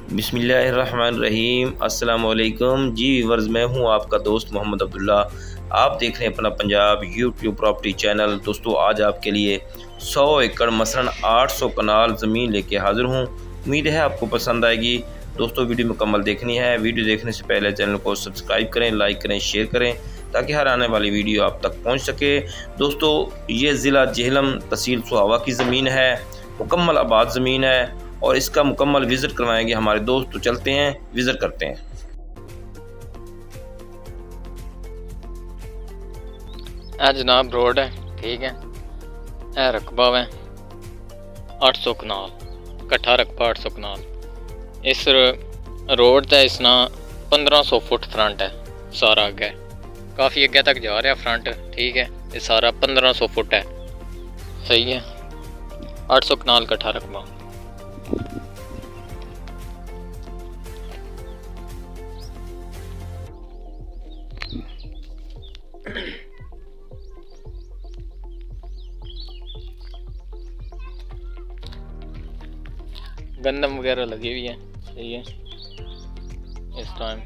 बिस्मिल्लाहिर्रहमानिर्रहीम। अस्सलाम वालेकुम जी व्यूअर्स, मैं हूं आपका दोस्त मोहम्मद अब्दुल्ला। आप देख रहे हैं अपना पंजाब यूट्यूब प्रॉपर्टी चैनल। दोस्तों, आज आपके लिए 100 एकड़ मसलन 800 कनाल ज़मीन लेके हाज़िर हूं। उम्मीद है आपको पसंद आएगी। दोस्तों, वीडियो मुकम्मल देखनी है। वीडियो देखने से पहले चैनल को सब्सक्राइब करें, लाइक करें, शेयर करें ताकि हर आने वाली वीडियो आप तक पहुँच सके। दोस्तों, ये ज़िला जेहलम तहसील सुहावा की ज़मीन है, मुकम्मल आबाद ज़मीन है और इसका मुकम्मल विज़िट करवाएंगे हमारे दोस्त। तो चलते हैं, विज़िट करते हैं। जनाब रोड है, ठीक है। रकबा है 800 कनाल, कट्ठा रकबा 800 कनाल। इस रोड का इसना 1500 फुट फ्रंट है। सारा अगे काफ़ी अगे तक जा रहा फ्रंट, ठीक है। ये सारा 1500 फुट है, सही है। 800 कनाल कट्ठा रकबा। गंदम वगैरह लगी हुई है, सही है इस टाइम।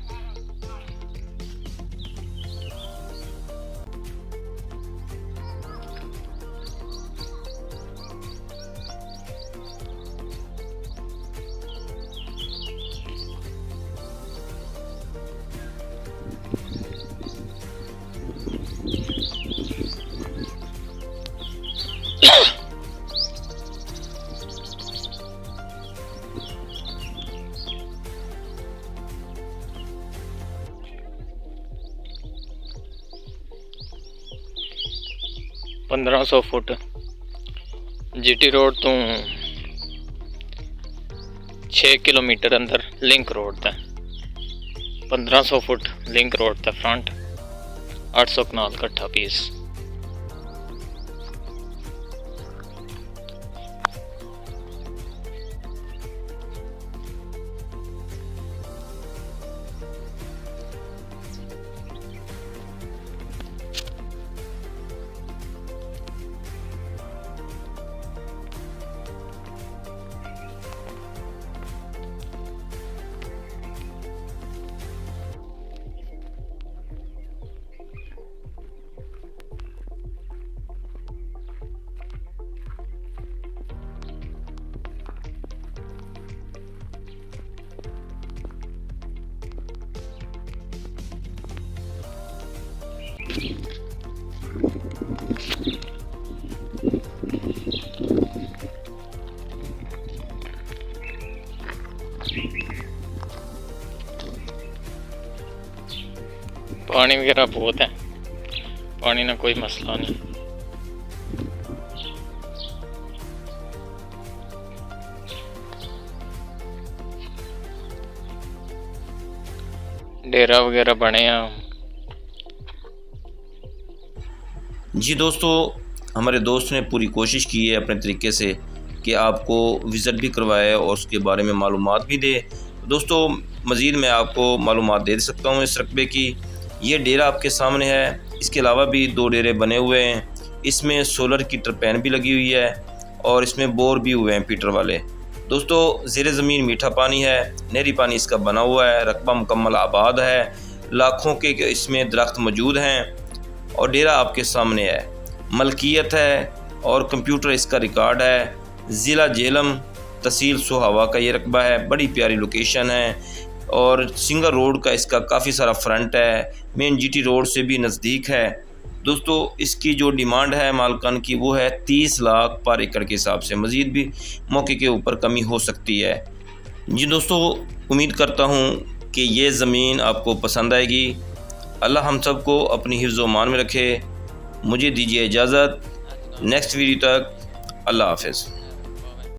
पंद्रह 1500 फुट जीटी रोड तो 6 किलोमीटर अंदर लिंक रोड था। 1500 फुट लिंक रोड था फ्रंट। 800 कनाल कट्ठा पीस। पानी वगैरह बहुत है, पानी ना कोई मसला नहीं। डेरा वगैरह बने हैं। जी दोस्तों, हमारे दोस्त ने पूरी कोशिश की है अपने तरीके से कि आपको विज़िट भी करवाए और उसके बारे में मालूमात भी दे। दोस्तों, मज़ीद मैं आपको मालूमात दे सकता हूँ इस रकबे की। ये डेरा आपके सामने है। इसके अलावा भी 2 डेरे बने हुए हैं। इसमें सोलर की टरपैन भी लगी हुई है और इसमें बोर भी हुए हैं पीटर वाले। दोस्तों, ज़ेरे ज़मीन मीठा पानी है, नहरी पानी इसका बना हुआ है। रकबा मुकम्मल आबाद है, लाखों के इसमें दरख्त मौजूद हैं और डेरा आपके सामने है। मलकियत है और कंप्यूटर इसका रिकॉर्ड है। ज़िला जेहलम तहसील सुहावा का ये रकबा है। बड़ी प्यारी लोकेशन है और सिंगल रोड का इसका काफ़ी सारा फ्रंट है। मेन जीटी रोड से भी नज़दीक है। दोस्तों, इसकी जो डिमांड है मालकान की वो है 30 लाख पर एकड़ के हिसाब से। मज़ीद भी मौके के ऊपर कमी हो सकती है। जी दोस्तों, उम्मीद करता हूँ कि ये ज़मीन आपको पसंद आएगी। अल्लाह हम सब को अपनी हिफ्ज़ व मान में रखे। मुझे दीजिए इजाज़त। नेक्स्ट वीडियो तक अल्लाह हाफ़िज़।